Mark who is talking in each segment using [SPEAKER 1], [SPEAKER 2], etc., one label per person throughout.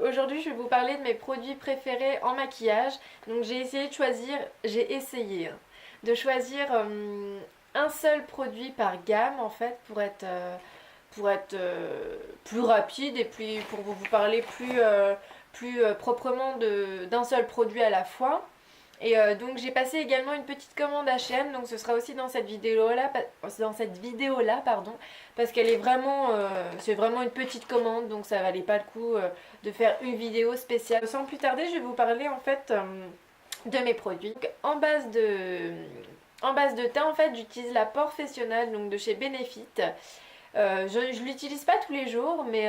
[SPEAKER 1] aujourd'hui je vais vous parler de mes produits préférés en maquillage. Donc j'ai essayé de choisir un seul produit par gamme en fait pour être plus rapide et puis pour vous parler plus proprement d'un seul produit à la fois. Donc j'ai passé également une petite commande H&M, donc ce sera aussi dans cette vidéo là, pardon, parce qu'elle est vraiment, c'est vraiment une petite commande, donc ça valait pas le coup de faire une vidéo spéciale. Sans plus tarder, je vais vous parler en fait de mes produits. Donc, en base de teint, en fait, j'utilise la Professionnal, donc de chez Benefit. Je l'utilise pas tous les jours, mais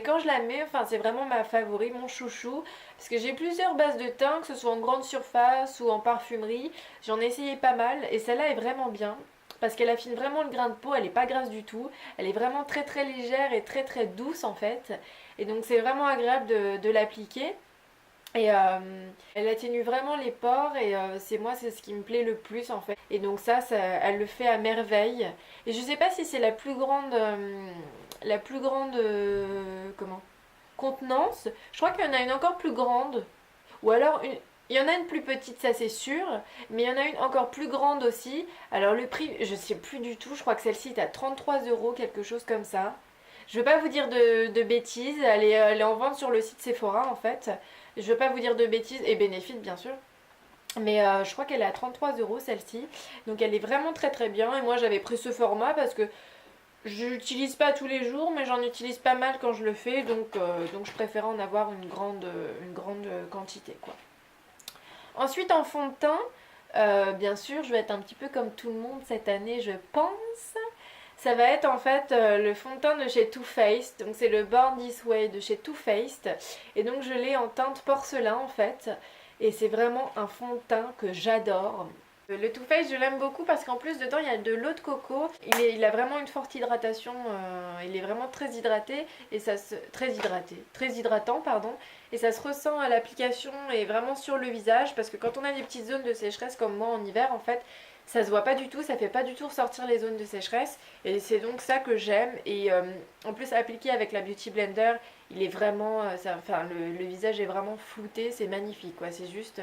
[SPEAKER 1] quand je la mets, enfin, c'est vraiment ma favori, mon chouchou. Parce que j'ai plusieurs bases de teint, que ce soit en grande surface ou en parfumerie. J'en ai essayé pas mal et celle-là est vraiment bien. Parce qu'elle affine vraiment le grain de peau, elle est pas grasse du tout. Elle est vraiment très très légère et très très douce en fait. Et donc c'est vraiment agréable de l'appliquer. Elle atténue vraiment les pores et c'est ce qui me plaît le plus en fait. Et donc elle le fait à merveille. Et je sais pas si c'est la plus grande comment contenance. Je crois qu'il y en a une encore plus grande. Ou alors il y en a une plus petite, ça c'est sûr, mais il y en a une encore plus grande aussi. Alors le prix, je sais plus du tout, je crois que celle-ci est à 33 €, quelque chose comme ça. Je veux pas vous dire de bêtises, elle est en vente sur le site Sephora en fait. Je veux pas vous dire de bêtises, et Benefit bien sûr. Mais je crois qu'elle est à 33 € celle-ci. Donc elle est vraiment très très bien. Et moi j'avais pris ce format parce que je l'utilise pas tous les jours, mais j'en utilise pas mal quand je le fais. Donc je préfère en avoir une grande quantité quoi. Ensuite en fond de teint, bien sûr je vais être un petit peu comme tout le monde cette année je pense. Ça va être en fait le fond de teint de chez Too Faced. Donc c'est le Born This Way de chez Too Faced. Et donc je l'ai en teinte porcelain en fait. Et c'est vraiment un fond de teint que j'adore. Le Too Faced je l'aime beaucoup parce qu'en plus dedans il y a de l'eau de coco. Il a vraiment une forte hydratation. Il est vraiment très hydraté. Et très hydratant pardon. Et ça se ressent à l'application et vraiment sur le visage. Parce que quand on a des petites zones de sécheresse comme moi en hiver en fait, ça se voit pas du tout, ça fait pas du tout ressortir les zones de sécheresse et c'est donc ça que j'aime et en plus appliqué avec la Beauty Blender, il est vraiment, le visage est vraiment flouté, c'est magnifique quoi, c'est juste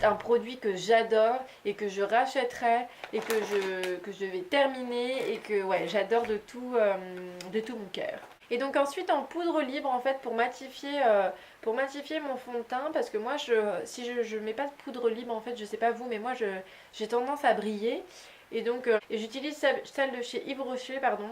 [SPEAKER 1] un produit que j'adore et que je rachèterai et que je vais terminer et que ouais, j'adore de tout mon cœur. Et donc ensuite en poudre libre en fait pour matifier mon fond de teint parce que moi si je mets pas de poudre libre en fait je sais pas vous mais moi j'ai tendance à briller et donc j'utilise celle de chez Yves Rocher pardon,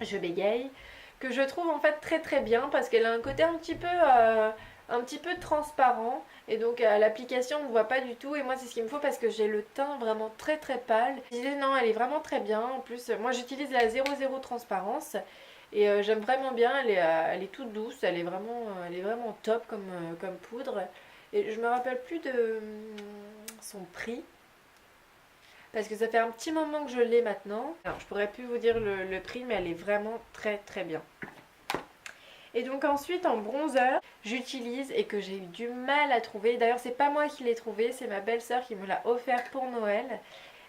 [SPEAKER 1] je bégaye, que je trouve en fait très très bien parce qu'elle a un côté un petit peu transparent et donc à l'application on ne voit pas du tout et moi c'est ce qu'il me faut parce que j'ai le teint vraiment très très pâle. Je disais non elle est vraiment très bien, en plus moi j'utilise la 00 transparence et j'aime vraiment bien, elle est toute douce, elle est vraiment top comme poudre et je me rappelle plus de son prix parce que ça fait un petit moment que je l'ai maintenant. Alors je pourrais plus vous dire le prix mais elle est vraiment très très bien. Et donc ensuite en bronzer, j'utilise et que j'ai eu du mal à trouver. D'ailleurs c'est pas moi qui l'ai trouvé, c'est ma belle-sœur qui me l'a offert pour Noël.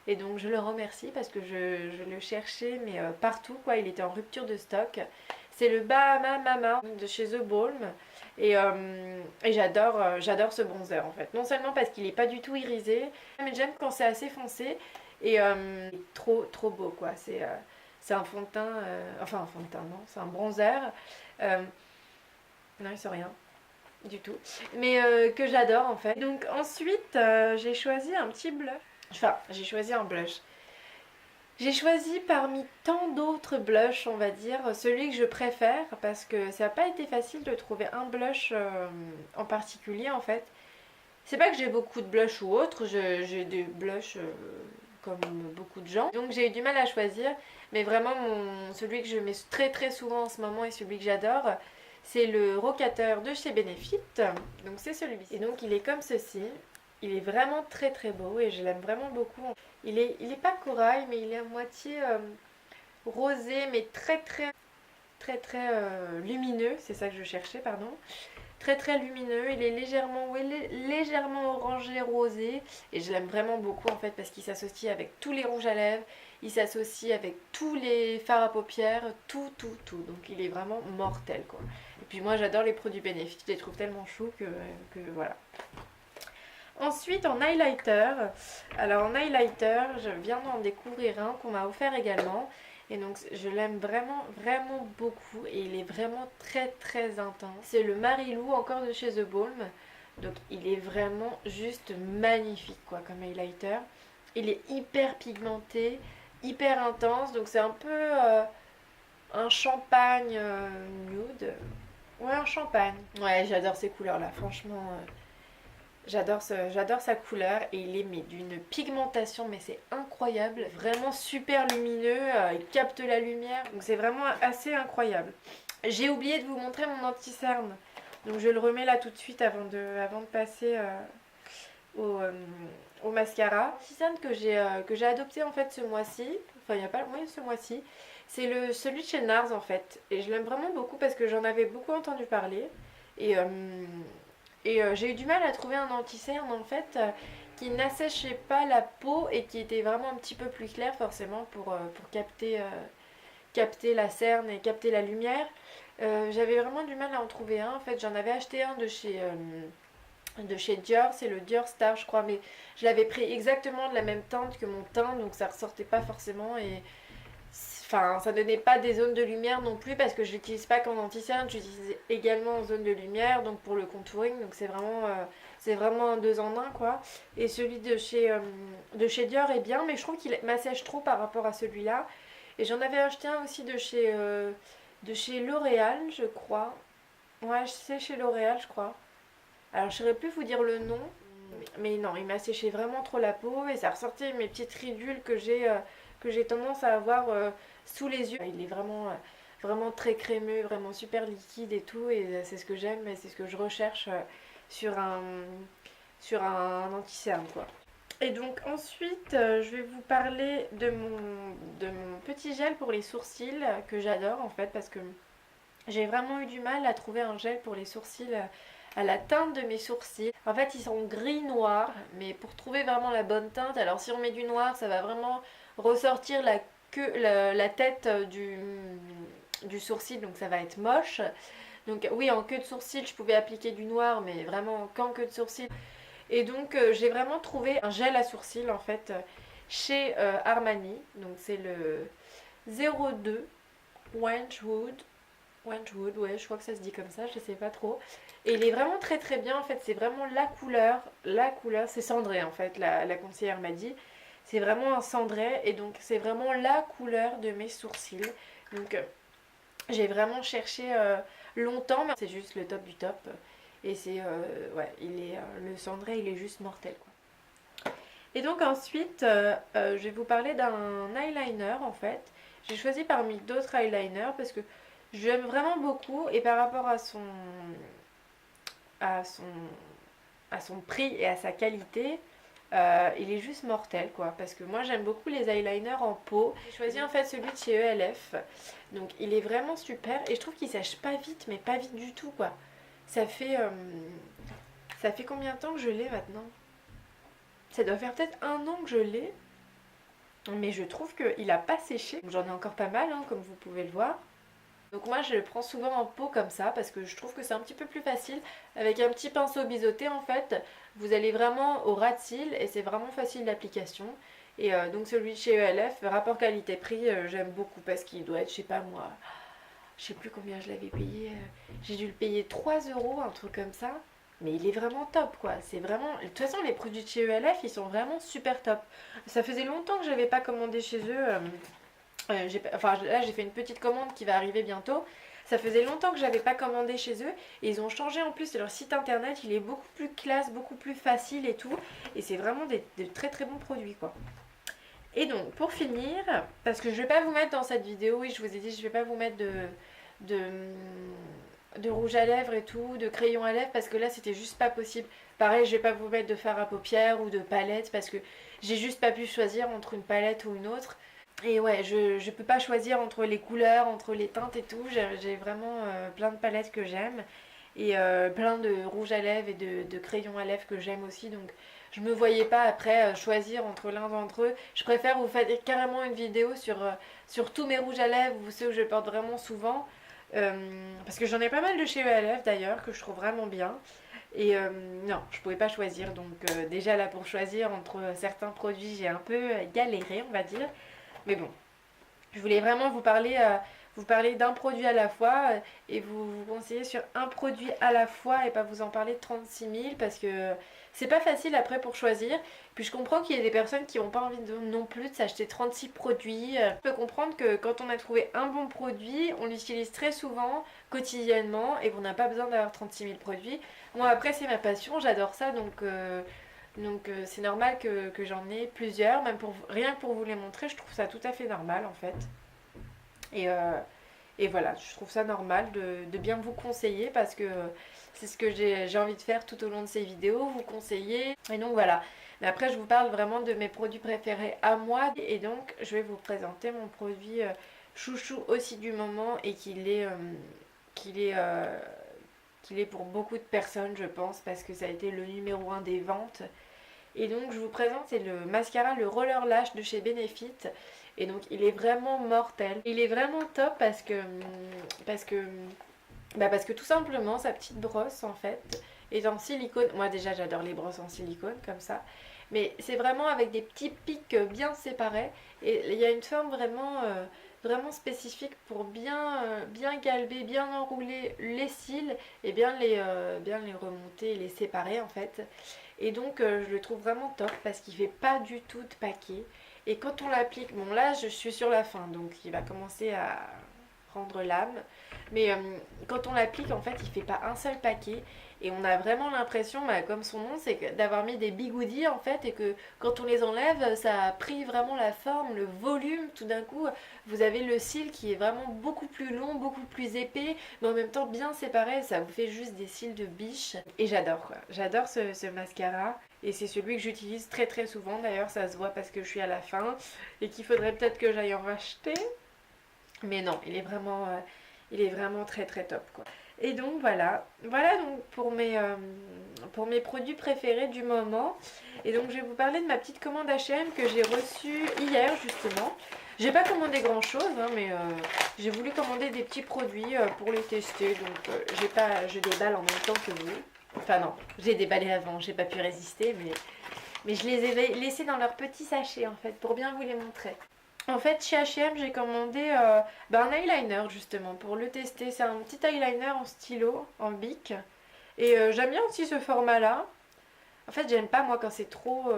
[SPEAKER 1] Et donc je le remercie parce que je le cherchais mais partout quoi, il était en rupture de stock. C'est le Bahama Mama de chez The Balm. Et j'adore ce bronzer en fait. Non seulement parce qu'il est pas du tout irisé, mais j'aime quand c'est assez foncé. Et trop trop beau quoi. C'est un fond de teint, enfin un fond de teint non, c'est un bronzer. Euh, non, il sait rien du tout. Mais que j'adore en fait. Donc ensuite, j'ai choisi un petit blush. Enfin, j'ai choisi un blush. J'ai choisi parmi tant d'autres blushs, on va dire, celui que je préfère parce que ça n'a pas été facile de trouver un blush en particulier en fait. C'est pas que j'ai beaucoup de blushs ou autres, j'ai des blushs comme beaucoup de gens. Donc j'ai eu du mal à choisir, mais vraiment celui que je mets très très souvent en ce moment et celui que j'adore, c'est le rocateur de chez Benefit. Donc c'est celui-ci. Et donc il est comme ceci. Il est vraiment très très beau et je l'aime vraiment beaucoup. Il est pas corail, mais il est à moitié rosé, mais très très très très lumineux. C'est ça que je cherchais, pardon. très très lumineux, il est légèrement orangé rosé et je l'aime vraiment beaucoup en fait parce qu'il s'associe avec tous les rouges à lèvres, il s'associe avec tous les fards à paupières, tout, donc il est vraiment mortel quoi. Et puis moi j'adore les produits Benefit, je les trouve tellement chauds que voilà. Ensuite en highlighter, alors en highlighter je viens d'en découvrir un qu'on m'a offert également et donc je l'aime vraiment beaucoup et il est vraiment très intense. C'est le Marilou encore de chez The Balm, donc il est vraiment juste magnifique quoi comme highlighter. Il est hyper pigmenté, hyper intense, donc c'est un peu un champagne nude. Ouais, un champagne. Ouais, j'adore ces couleurs là, franchement. J'adore sa couleur et il est mais d'une pigmentation mais c'est incroyable, vraiment super lumineux, il capte la lumière, donc c'est vraiment assez incroyable. J'ai oublié de vous montrer mon anti-cerne, donc je le remets là tout de suite avant de passer au mascara. L'anti-cerne que j'ai adopté en fait ce mois-ci, enfin il n'y a pas moyen ce mois-ci, c'est celui de chez NARS en fait, et je l'aime vraiment beaucoup parce que j'en avais beaucoup entendu parler et j'ai eu du mal à trouver un anti-cerne en fait qui n'asséchait pas la peau et qui était vraiment un petit peu plus clair forcément pour capter la cerne et capter la lumière. J'avais vraiment du mal à en trouver un. En fait, j'en avais acheté un de chez Dior, c'est le Dior Star je crois, mais je l'avais pris exactement de la même teinte que mon teint, donc ça ressortait pas forcément et enfin, ça donnait pas des zones de lumière non plus parce que je l'utilise pas qu'en anti-cerne, j'utilise également en zone de lumière, donc pour le contouring, donc c'est vraiment un 2 en 1 quoi. Et celui de chez Dior est bien, mais je trouve qu'il m'assèche trop par rapport à celui-là. Et j'en avais acheté un aussi de chez L'Oréal, je crois. Ouais, c'est chez L'Oréal, je crois. Alors, je ne saurais plus vous dire le nom, mais non, il m'a séché vraiment trop la peau et ça ressortait mes petites ridules que j'ai tendance à avoir sous les yeux. Il est vraiment très crémeux, vraiment super liquide et tout, et c'est ce que j'aime et c'est ce que je recherche sur un anti-cerne quoi. Et donc ensuite, je vais vous parler de mon petit gel pour les sourcils que j'adore en fait parce que j'ai vraiment eu du mal à trouver un gel pour les sourcils à la teinte de mes sourcils. En fait, ils sont gris-noir, mais pour trouver vraiment la bonne teinte, alors si on met du noir, ça va vraiment ressortir la tête du sourcil, donc ça va être moche. Donc oui, en queue de sourcil, je pouvais appliquer du noir, mais vraiment qu'en queue de sourcil. Et donc j'ai vraiment trouvé un gel à sourcils en fait chez Armani. Donc c'est le 02 Wenchwood. Wenchwood, ouais, je crois que ça se dit comme ça, je sais pas trop. Et il est vraiment très bien en fait, c'est vraiment la couleur, c'est cendré en fait, la conseillère m'a dit. C'est vraiment un cendré et donc c'est vraiment la couleur de mes sourcils. Donc j'ai vraiment cherché longtemps, mais c'est juste le top du top. Et c'est, ouais, le cendré il est juste mortel quoi. Et donc ensuite, je vais vous parler d'un eyeliner en fait. J'ai choisi parmi d'autres eyeliners parce que j'aime vraiment beaucoup et par rapport à son prix et à sa qualité, il est juste mortel quoi. Parce que moi j'aime beaucoup les eyeliners en peau. J'ai choisi en fait celui de chez ELF. Donc il est vraiment super et je trouve qu'il sèche pas vite, mais pas vite du tout quoi. Ça fait combien de temps que je l'ai maintenant? Ça doit faire peut-être 1 an que je l'ai. Mais je trouve qu'il n'a pas séché. J'en ai encore pas mal, hein, comme vous pouvez le voir. Donc moi je le prends souvent en pot comme ça parce que je trouve que c'est un petit peu plus facile. Avec un petit pinceau biseauté en fait, vous allez vraiment au ras de cils et c'est vraiment facile d'application. Et donc celui de chez ELF, rapport qualité-prix, j'aime beaucoup parce qu'il doit être, je sais pas moi, je sais plus combien je l'avais payé. J'ai dû le payer 3 euros, un truc comme ça. Mais il est vraiment top quoi. C'est vraiment. De toute façon, les produits de chez ELF, ils sont vraiment super top. Ça faisait longtemps que j'avais pas commandé chez eux. Enfin, là, j'ai fait une petite commande qui va arriver bientôt. Ça faisait longtemps que j'avais pas commandé chez eux. Et ils ont changé en plus leur site internet. Il est beaucoup plus classe, beaucoup plus facile et tout. Et c'est vraiment des très bons produits quoi. Et donc, pour finir, parce que je vais pas vous mettre dans cette vidéo, oui, je vous ai dit, je vais pas vous mettre de rouge à lèvres et tout, de crayon à lèvres, parce que là, c'était juste pas possible. Pareil, je vais pas vous mettre de fard à paupières ou de palette, parce que j'ai juste pas pu choisir entre une palette ou une autre. Et ouais, je peux pas choisir entre les couleurs, entre les teintes et tout. J'ai vraiment plein de palettes que j'aime. et plein de rouge à lèvres et de crayons à lèvres que j'aime aussi. Donc je me voyais pas après choisir entre l'un d'entre eux. Je préfère vous faire carrément une vidéo sur tous mes rouges à lèvres ou ceux que je porte vraiment souvent. Parce que j'en ai pas mal de chez eux à lèvres d'ailleurs que je trouve vraiment bien. Et non, je pouvais pas choisir. Donc déjà là pour choisir entre certains produits, j'ai un peu galéré, on va dire. Mais bon, je voulais vraiment vous parler d'un produit à la fois et vous conseiller sur un produit à la fois et pas vous en parler de 36 000 parce que c'est pas facile après pour choisir. Puis je comprends qu'il y a des personnes qui n'ont pas envie non plus de s'acheter 36 produits. Je peux comprendre que quand on a trouvé un bon produit, on l'utilise très souvent, quotidiennement et qu'on n'a pas besoin d'avoir 36 000 produits. Moi après c'est ma passion, j'adore ça donc c'est normal que j'en ai plusieurs, même rien que pour vous les montrer, je trouve ça tout à fait normal en fait. Et, euh, et voilà, je trouve ça normal de bien vous conseiller parce que c'est ce que j'ai envie de faire tout au long de ces vidéos, vous conseiller. Et donc voilà. Mais après, je vous parle vraiment de mes produits préférés à moi. Et donc, je vais vous présenter mon produit chouchou aussi du moment et qu'il est, euh, qu'il est pour beaucoup de personnes, je pense, parce que ça a été le numéro 1 des ventes. Et donc je vous présente, c'est le mascara, le Roller Lash de chez Benefit. Et donc il est vraiment mortel. Il est vraiment top parce que, parce que tout simplement sa petite brosse en fait est en silicone. Moi déjà j'adore les brosses en silicone comme ça. Mais c'est vraiment avec des petits pics bien séparés. Et il y a une forme vraiment spécifique pour bien galber, bien enrouler les cils et bien les remonter et les séparer en fait. Et donc je le trouve vraiment top parce qu'il fait pas du tout de paquet. Et quand on l'applique, bon là je suis sur la fin donc il va commencer à prendre l'âme. Mais quand on l'applique en fait il fait pas un seul paquet. Et on a vraiment l'impression, comme son nom, c'est d'avoir mis des bigoudis en fait et que quand on les enlève, ça a pris vraiment la forme, le volume. Tout d'un coup, vous avez le cil qui est vraiment beaucoup plus long, beaucoup plus épais, mais en même temps bien séparé. Ça vous fait juste des cils de biche. Et j'adore quoi. J'adore ce mascara. Et c'est celui que j'utilise très très souvent. D'ailleurs, ça se voit parce que je suis à la fin et qu'il faudrait peut-être que j'aille en racheter. Mais non, il est vraiment très très top quoi. Et donc voilà donc pour mes produits préférés du moment. Et donc je vais vous parler de ma petite commande H&M que j'ai reçue hier justement. J'ai pas commandé grand chose mais j'ai voulu commander des petits produits pour les tester. Donc je déballe en même temps que vous. Enfin non, j'ai déballé avant, j'ai pas pu résister mais je les ai laissés dans leur petit sachet en fait pour bien vous les montrer. En fait, chez H&M, j'ai commandé un eyeliner justement pour le tester. C'est un petit eyeliner en stylo, en bic. Et j'aime bien aussi ce format-là. En fait, j'aime pas moi quand c'est trop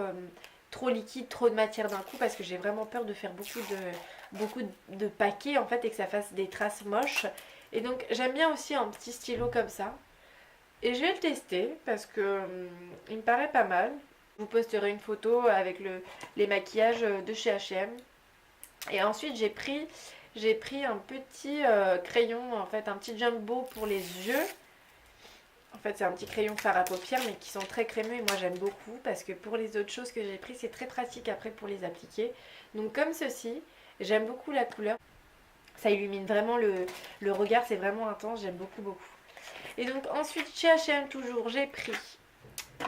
[SPEAKER 1] liquide, trop de matière d'un coup parce que j'ai vraiment peur de faire beaucoup de paquets en fait et que ça fasse des traces moches. Et donc, j'aime bien aussi un petit stylo comme ça. Et je vais le tester parce que il me paraît pas mal. Je vous posterai une photo avec les maquillages de chez H&M. Et ensuite j'ai pris un petit crayon, en fait un petit jumbo pour les yeux. En fait c'est un petit crayon fard à paupières mais qui sont très crémeux et moi j'aime beaucoup parce que pour les autres choses que j'ai pris c'est très pratique après pour les appliquer. Donc comme ceci, j'aime beaucoup la couleur. Ça illumine vraiment le regard, c'est vraiment intense, j'aime beaucoup beaucoup. Et donc ensuite chez H&M toujours j'ai pris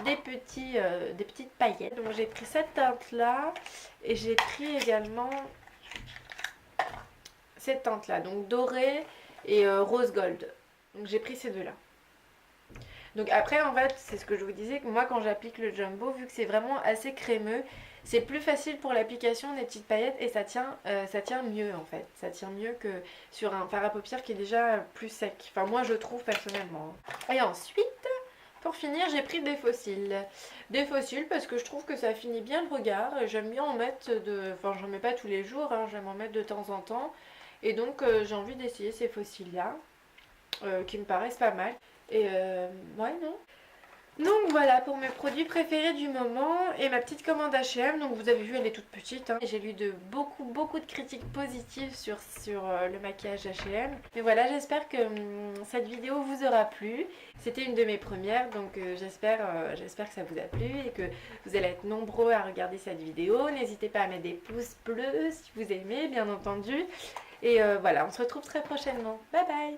[SPEAKER 1] des petites paillettes. Donc j'ai pris cette teinte là et j'ai pris également cette teinte là, donc doré et rose gold. Donc j'ai pris ces deux là. Donc après en fait c'est ce que je vous disais que moi quand j'applique le jumbo, vu que c'est vraiment assez crémeux, c'est plus facile pour l'application des petites paillettes et ça tient mieux en fait. Ça tient mieux que sur un fard à paupières qui est déjà plus sec. Enfin moi je trouve personnellement. Et ensuite pour finir j'ai pris des fossiles. Des fossiles parce que je trouve que ça finit bien le regard. J'aime bien en mettre enfin j'en mets pas tous les jours, hein, j'aime en mettre de temps en temps. Et donc j'ai envie d'essayer ces fossiles là qui me paraissent pas mal. Et ouais non. Donc voilà pour mes produits préférés du moment et ma petite commande H&M. Donc vous avez vu elle est toute petite hein. J'ai lu beaucoup de critiques positives sur le maquillage H&M. Mais voilà j'espère que cette vidéo vous aura plu. C'était une de mes premières donc j'espère que ça vous a plu et que vous allez être nombreux à regarder cette vidéo. N'hésitez pas à mettre des pouces bleus si vous aimez bien entendu. Et voilà on se retrouve très prochainement. Bye bye.